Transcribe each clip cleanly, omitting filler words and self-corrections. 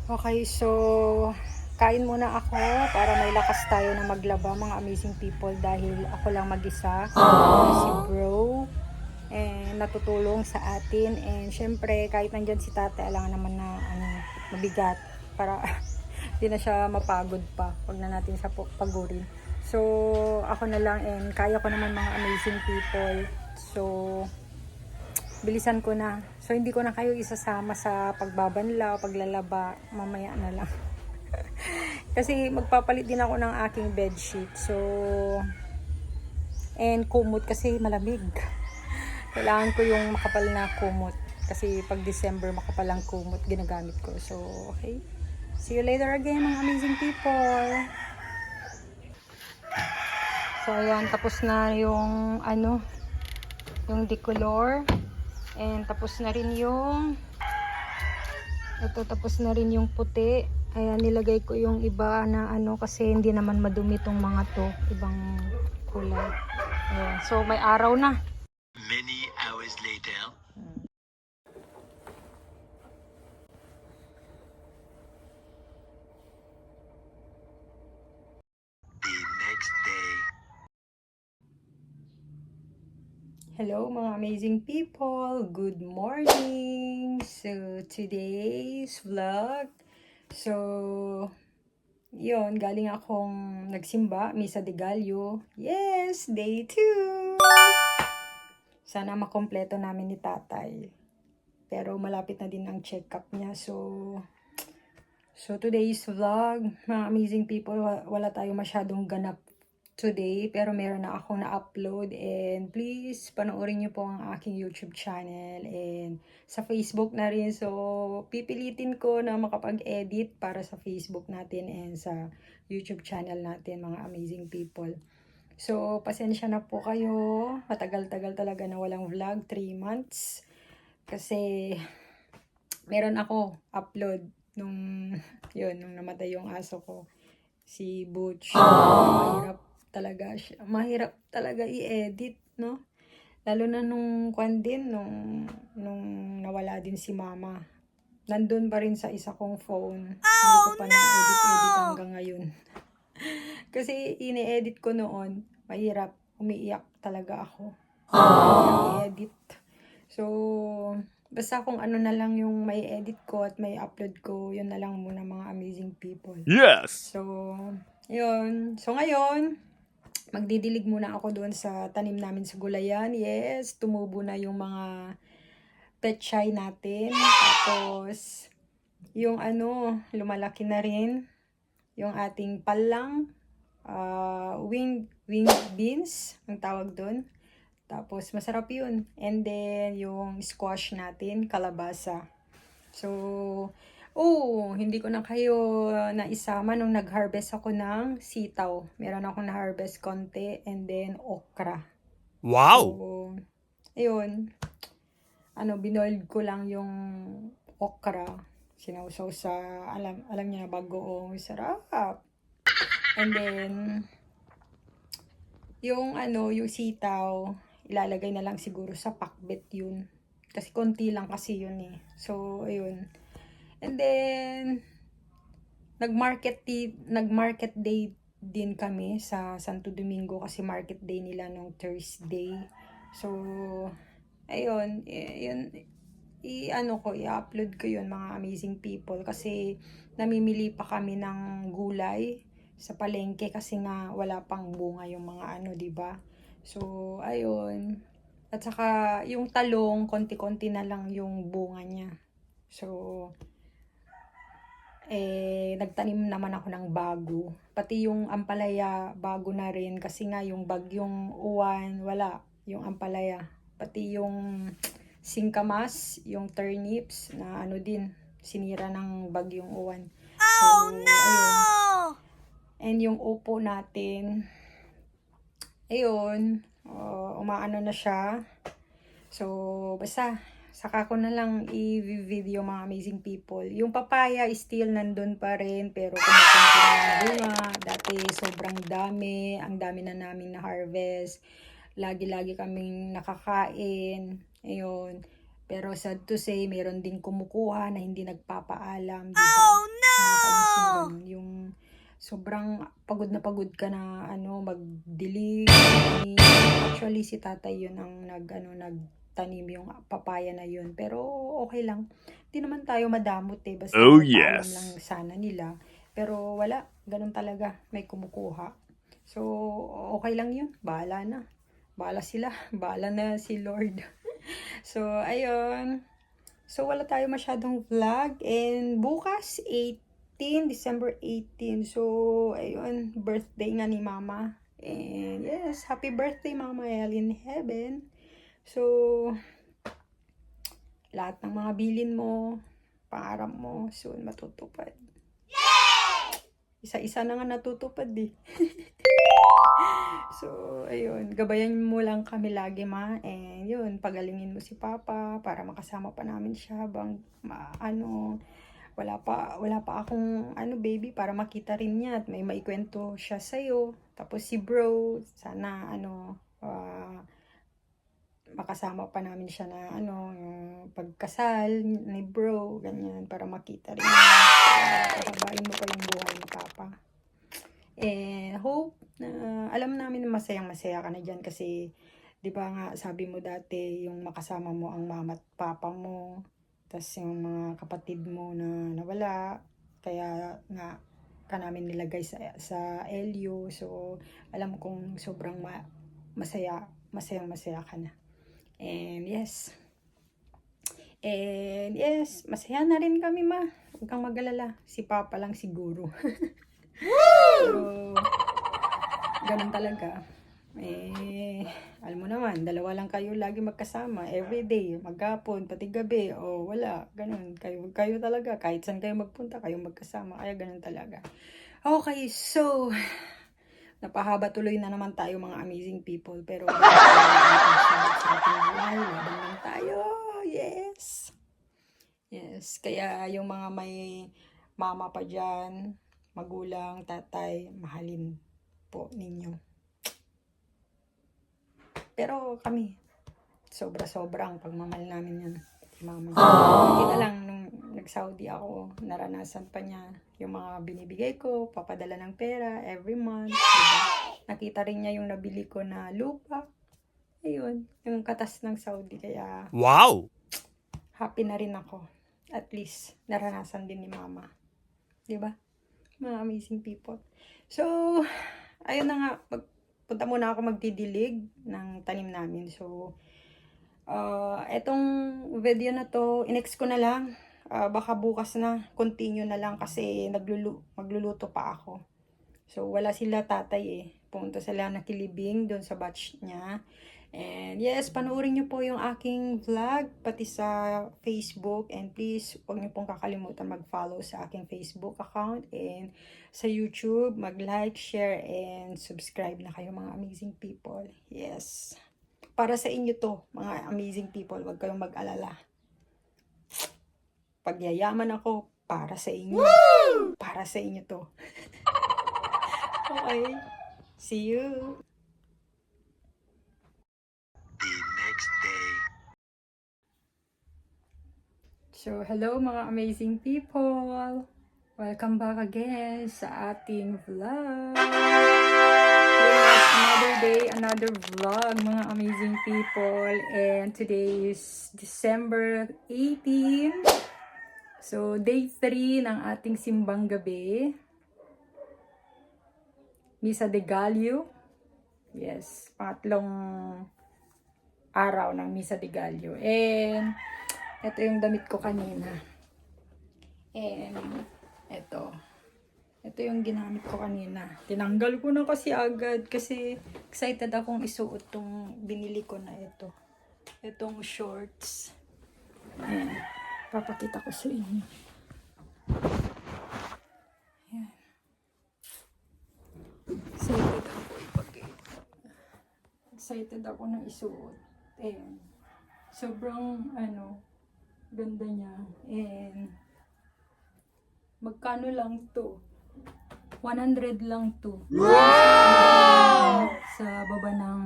Okay, so kain muna ako para may lakas tayo na maglaba, mga amazing people, dahil ako lang mag-isa. Si bro natutulong sa atin, and syempre kahit nandyan si tate, alangan naman na mabigat para hindi na siya mapagod pa pag na natin sa pagurin. So ako na lang, and kaya ko naman, mga amazing people. So bilisan ko na. So hindi ko na kayo isasama sa pagbabanlaw, paglalaba, mamaya na lang. Kasi magpapalit din ako ng aking bedsheet. So and kumot kasi malamig. Kailangan ko yung makapal na kumot. Kasi pag December, makapal ang kumot ginagamit ko. So okay. See you later again, mga amazing people. So ayan, tapos na yung yung decolor. And tapos na rin yung tapos na rin yung puti. Ayan, nilagay ko yung iba na kasi hindi naman madumi tong mga to, ibang kulay. Ayan. So may araw na. Many hours later. The next day. Hello mga amazing people, good morning. So today's vlog, so yun, galing akong nagsimba, Misa de Gallo. Yes, day 2. Sana makompleto namin ni tatay, pero malapit na din ang check-up niya. So today's vlog, mga amazing people, wala tayo masyadong ganap today, pero meron na akong na-upload, and please panoorin niyo po ang aking YouTube channel and sa Facebook na rin. So pipilitin ko na makapag-edit para sa Facebook natin and sa YouTube channel natin, mga amazing people. So pasensya na po kayo, matagal-tagal talaga na walang vlog, 3 months, kasi meron ako upload nung namatay yung aso ko, si Butch. Mahirap talaga i-edit, no? Lalo na nung nung nawala din si mama. Nandun pa rin sa isa kong phone. Hindi ko pa na-edit hanggang ngayon. Kasi ini-edit ko noon, mahirap, umiiyak talaga ako. I-edit. So basta kung na lang yung may edit ko at may upload ko, yun na lang muna, mga amazing people. Yes! So yun. So ngayon, magdidilig muna ako doon sa tanim namin sa gulayan. Yes, tumubo na yung mga pechay natin. Tapos yung lumalaki na rin yung ating palang, winged beans ang tawag doon. Tapos masarap yun. And then yung squash natin, kalabasa. So hindi ko na kayo naisama nung nag-harvest ako ng sitaw. Meron akong na-harvest konti, and then okra. Wow! So ayun, binoiled ko lang yung okra. Sinawsaw sa, alam niya na, bagoong, sarap. And then yung yung sitaw, ilalagay na lang siguro sa pakbet yun. Kasi konti lang kasi yun eh. So ayun. And then nag-market day din kami sa Santo Domingo, kasi market day nila nung Thursday. So ayun, i-upload ko yun, mga amazing people, kasi namimili pa kami ng gulay sa palengke kasi nga wala pang bunga yung mga di ba? So ayun. At saka yung talong, konti-konti na lang yung bunga niya. So nagtanim naman ako ng bago. Pati yung ampalaya, bago na rin, kasi nga yung bagyong uwan, wala yung ampalaya. Pati yung singkamas, yung turnips na din, sinira ng bagyong uwan. Ayun. And yung upo natin, ayun, umaano na siya. So, basta, saka ko na lang i-video mga amazing people. Yung papaya is still nandun pa rin, pero kumukunti na yung bunga. Dati sobrang dami, ang dami na namin na harvest. Lagi-lagi kaming nakakain. Ayun. Pero sad to say, meron din kumukuha na hindi nagpapaalam. Diba? Oh no! Nakakainis yung ganun. Yung sobrang pagod na pagod ka na magdilig. Actually, si tatay yun ang nagtanim yung papaya na yun. Pero okay lang. Hindi naman tayo madamot eh. Basta Oh, paalam yes. lang sana nila. Pero wala. Ganun talaga. May kumukuha. So, okay lang yun. Bahala na. Bahala sila. Bahala na si Lord. So, ayun. So, wala tayo masyadong vlog. And bukas, December 18. So, ayun. Birthday nga ni Mama. And yes, happy birthday Mama El in heaven. So, lahat ng mga bilin mo, pangarap mo, soon matutupad. Isa-isa na nga natutupad eh. So, ayun. Gabayan mo lang kami lagi, Ma. And yun, pagalingin mo si Papa para makasama pa namin siya habang wala pa akong baby para makita rin niya at may maikwento siya sa'yo. Tapos si bro, sana makasama pa namin siya na yung pagkasal ni bro, ganyan, para makita rin niya. Pahabain mo pa yung buhay ni Papa. And hope na alam namin na masayang-masaya ka na dyan kasi di ba nga sabi mo dati yung makasama mo ang mama at papa mo, tas yung mga kapatid mo na nawala, kaya nga ka namin nilagay sa LU. So alam kong sobrang masayang-masaya ka na. And yes, masaya na rin kami, Ma. Huwag kang mag-alala. Si Papa lang siguro. Pero, ganun talaga. Alam mo naman, dalawa lang kayo lagi magkasama. Everyday, maghapon, pati gabi. O, wala. Ganun. Kayo talaga. Kahit saan kayo magpunta, kayo magkasama. Kaya ganun talaga. Okay, so, napahaba tuloy na naman tayo mga amazing people. Pero, sa ating buhay, laban lang tayo. Yes. Yes. Kaya, yung mga may mama pa dyan, magulang, tatay, mahalin po ninyo. Pero kami, sobra-sobrang pagmamahal namin yan. Mama. Hindi na lang nung nag-Saudi ako, naranasan pa niya yung mga binibigay ko, papadala ng pera every month. Diba? Nakita rin niya yung nabili ko na lupa. Ayun, yung katas ng Saudi. Kaya, Wow! happy na rin ako. At least, naranasan din ni Mama. Diba? Mga amazing people. So, ayun na nga, punta muna ako magdidilig ng tanim namin. So, etong video na to, inex ko na lang. Baka bukas na, continue na lang kasi magluluto pa ako. So, wala sila tatay eh. Pumunta sila na Kilibing doon sa batch niya. And yes, panoorin nyo po yung aking vlog, pati sa Facebook. And please, huwag nyo pong kakalimutan mag-follow sa aking Facebook account. And sa YouTube, mag-like, share, and subscribe na kayo mga amazing people. Yes. Para sa inyo to, mga amazing people. Huwag kayong mag-alala. Pagyayaman ako, para sa inyo. Woo! Para sa inyo to. Okay. See you. The next day. So, hello mga amazing people! Welcome back again sa ating vlog! Yes, another day, another vlog mga amazing people. And today is December 18. So, day 3 ng ating simbang gabi. Misa de Gallo. Yes, pangatlong araw ng Misa de Gallo. And ito yung damit ko kanina. And ito yung ginamit ko kanina. Tinanggal ko na kasi agad kasi excited akong isuot tong binili ko na ito. Itong shorts. Ayan. Papakita ko sa inyo. excited ako na isuot. And sobrang ganda niya. And magkano lang to? 100 lang to. Wow! Sa baba ng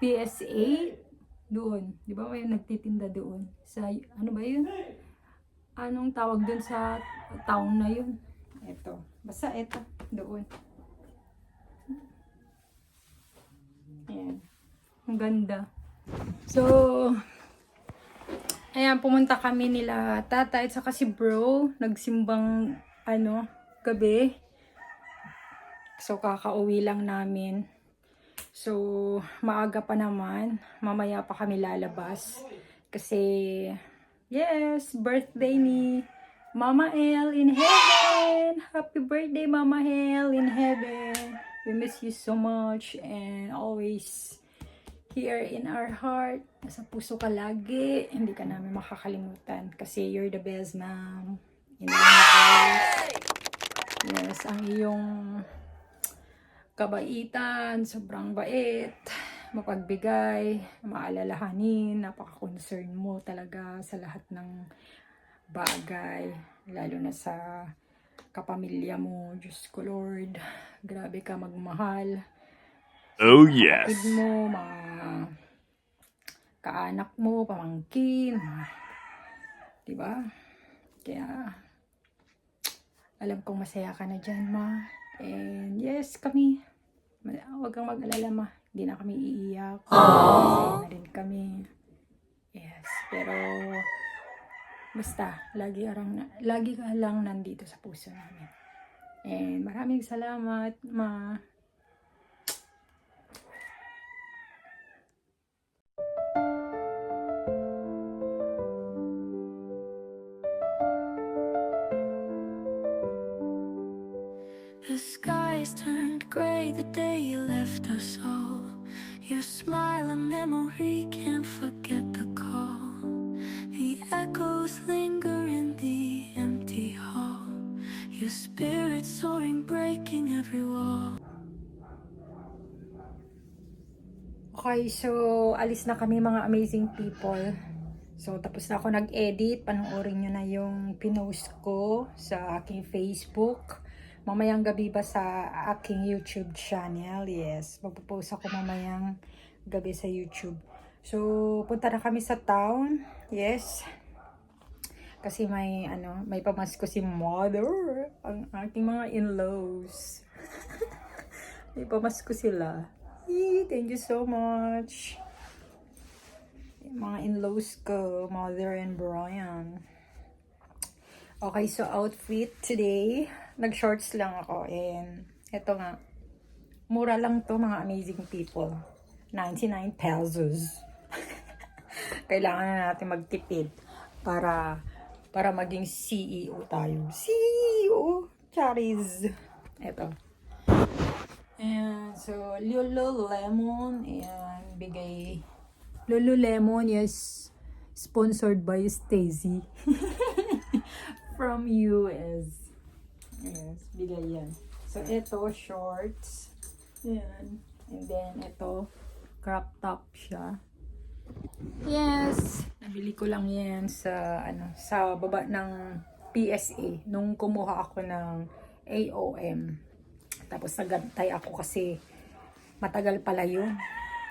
PSA doon. Di ba may nagtitinda doon? Sa, ano ba yun? Anong tawag doon sa town na yun? Ito. Basta ito. Doon. Ayan. Ang ganda. So, ayan, pumunta kami nila tatay at saka si bro. Nagsimbang, gabi. So, kakauwi lang namin. So, maaga pa naman. Mamaya pa kami lalabas. Kasi, yes, birthday ni Mama El in heaven. Happy birthday, Mama El in heaven. We miss you so much and always here in our heart. Nasa puso ka lagi. Hindi ka namin makakalimutan kasi you're the best mom in the universe. Yes, ang iyong kabaitan, sobrang bait, mapagbigay, maalalahanin, napaka-concern mo talaga sa lahat ng bagay, lalo na sa kapamilya mo. Diyos ko Lord, grabe ka magmahal. Oh Kapatid yes. mo, mga kaanak mo, pamangkin, diba? Kaya, alam kong masaya ka na dyan, ma. And yes, kami. Huwag kang mag-alala, ma. Hindi na kami iiyak. Masaya na rin kami. Yes, pero basta, lagi ka lang nandito sa puso namin. And maraming salamat, ma. The skies turned gray the day you left us all. Your smile, a memory, can't forget the call. The echoes linger in the empty hall. Your spirit soaring, breaking every wall. Okay, so alis na kami mga amazing people. So tapos na ako nag-edit. Panoorin nyo na yung pinost ko sa aking Facebook. Mamayang gabi ba sa aking YouTube channel. Yes, magpo-post ako mamayang gabi sa YouTube. So punta na kami sa town. Yes. Kasi may pamasko si mother. Ang aking mga in-laws. May pamasko sila. Thank you so much. Mga in-laws ko, Mother and Brian. Okay, so outfit today. Nag-shorts lang ako. And eto nga. Mura lang to mga amazing people. 99 pesos. Kailangan na natin magtipid para maging CEO tayo. CEO! Charis! Eto. And so, Lululemon, and bigay, Lululemon is sponsored by Stacy from US. Yes, bigay yan. So, ito, shorts. Yan. And then, ito, crop top siya. Yes! Nabili ko lang yan sa, sa baba ng PSA. Nung kumuha ako ng AOM. Tapos nagantay ako kasi matagal pala yun.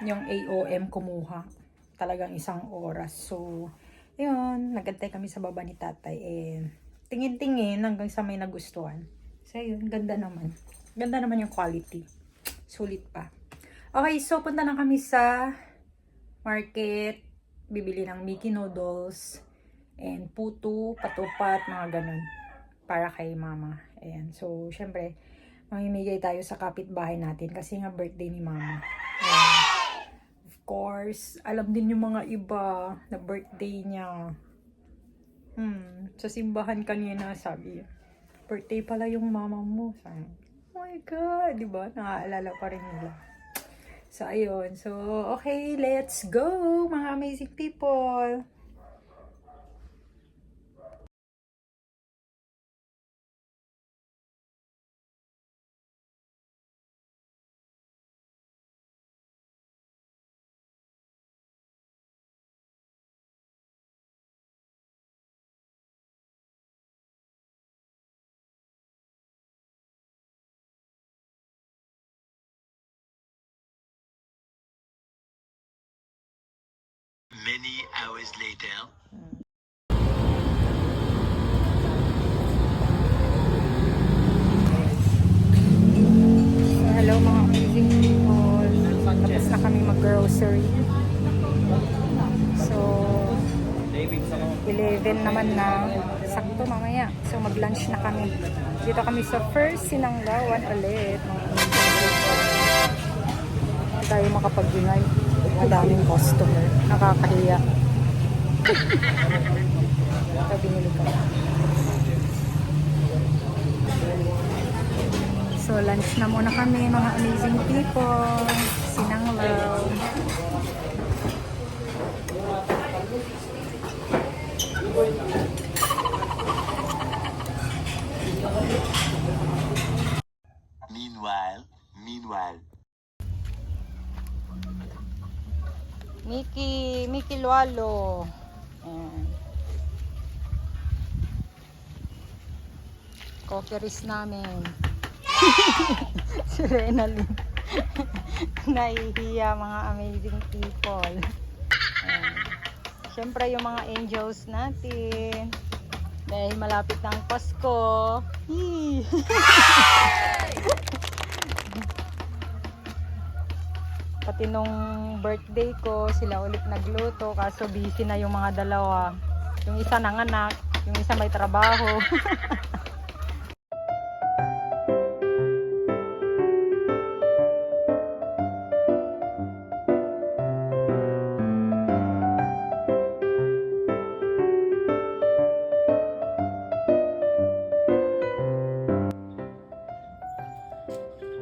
Yung AOM kumuha. Talagang 1 oras. So, yun. Nagantay kami sa baba ni tatay. Tingin-tingin hanggang sa may nagustuhan. So, yun. Ganda naman. Ganda naman yung quality. Sulit pa. Okay, so punta na kami sa market. Bibili ng Mickey noodles. And puto, patupat, mga ganun. Para kay mama. Ayan. So, syempre, mamimigay tayo sa kapitbahay natin kasi nga birthday ni mama. Of course, alam din yung mga iba na birthday niya. Sa simbahan kanina sabi, birthday pala yung mama mo. Sabi, oh my God, di ba? Naaalala pa rin nila. So, ayun. So, okay, let's go, mga amazing people. Many hours later. So, hello mga amazing people. Tapos na kami mag-grocery. So, 11 naman na. Sakto mamaya. So, mag-lunch na kami. Dito kami sa First Sinanglawan ulit. Mga amazing people. Hindi tayo makapag-ingay. Madaming customer. Nakakahiya. Ito binili ko. So, lunch na muna kami, mga amazing people. Sinanglaw. Meanwhile. Mickey Lualo. Ayan. Cookeries namin. Si Renalyn. Nahihiya mga amazing people. Ayan. Siyempre yung mga angels natin. Dahil malapit ng Pasko. Yee! Pati nung birthday ko, sila ulit nagluto. Kaso busy na yung mga dalawa. Yung isa nanganak, yung isa may trabaho.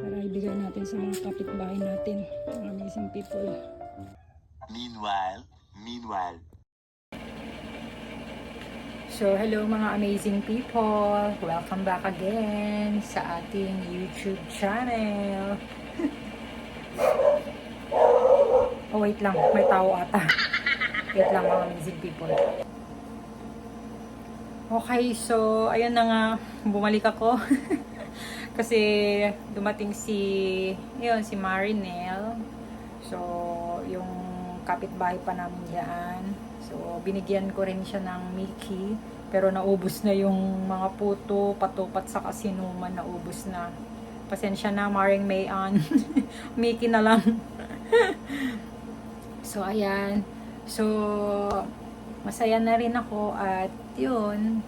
Para ibigay natin sa mga kapitbahay natin, mga amazing people. Meanwhile. So, hello mga amazing people. Welcome back again sa ating YouTube channel. Oh, wait lang. May tao ata. Wait lang mga amazing people. Okay, so, ayun na nga. Bumalik ako. Kasi dumating si Marinel. So, yung kapitbahay pa namin diyan. So, binigyan ko rin siya ng Mickey. Pero naubos na yung mga puto, patupat sa kasinuman, naubos na. Pasensya na, Maring Mayan. Mickey na lang. So, ayan. So, masaya na rin ako at yun,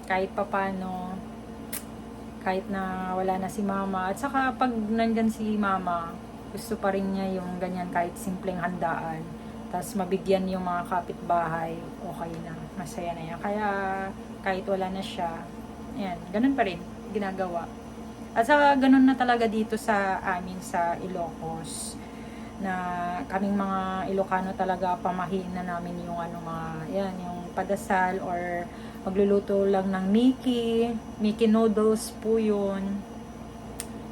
kahit papano, kahit na wala na si mama. At saka pag nandyan si mama, gusto pa rin niya yung ganyan kahit simpleng handaan. Tapos mabigyan yung mga kapitbahay, okay na, masaya na yan. Kaya kahit wala na siya, ayan, ganun pa rin, ginagawa. At saka ganun na talaga dito sa amin sa Ilocos, na kaming mga Ilocano talaga pamahiin na namin yung yung padasal or magluluto lang ng Mickey noodles po yun.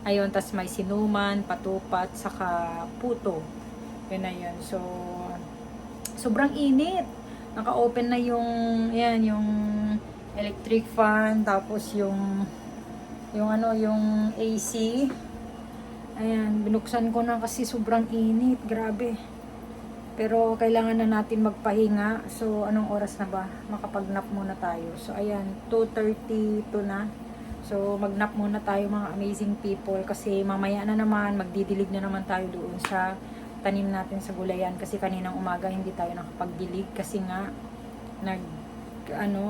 Ayun, tas may sinuman, patupat, saka puto. Yun na yun. So, sobrang init. Naka-open na yung electric fan, tapos yung AC. Ayan, binuksan ko na kasi sobrang init. Grabe. Pero kailangan na natin magpahinga. So, anong oras na ba? Makapag-nap muna tayo. So, ayan, 2:32 na. So, mag-nap muna tayo mga amazing people. Kasi mamaya na naman, magdidilig na naman tayo doon sa tanim natin sa gulayan. Kasi kaninang umaga hindi tayo nakapagdilig. Kasi nga,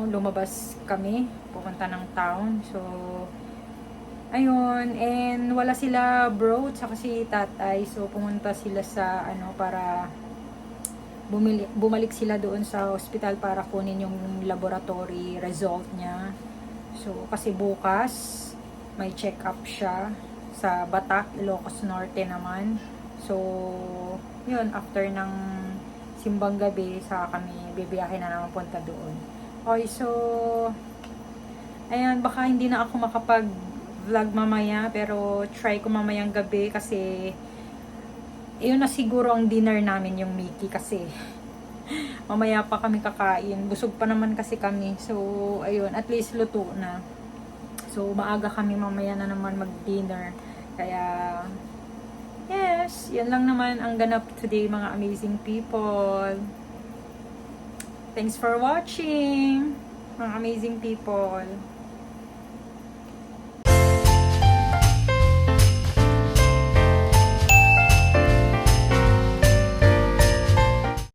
lumabas kami. Pupunta ng town. So, ayun. And wala sila bro, tsaka si tatay. So, pumunta sila sa, para bumalik sila doon sa hospital para kunin yung laboratory result niya. So, kasi bukas, may check-up siya sa Batak, Ilocos Norte naman. So, yun, after ng simbang gabi, sa kami bibiyahe na naman punta doon. Okay, so, ayan, baka hindi na ako makapag-vlog mamaya, pero try ko mamayang gabi kasi, yun na siguro ang dinner namin yung Mickey kasi mamaya pa kami kakain. Busog pa naman kasi kami. So, ayun, at least luto na. So, maaga kami mamaya na naman mag-dinner. Kaya, yes, yan lang naman ang ganap today mga amazing people. Thanks for watching, mga amazing people.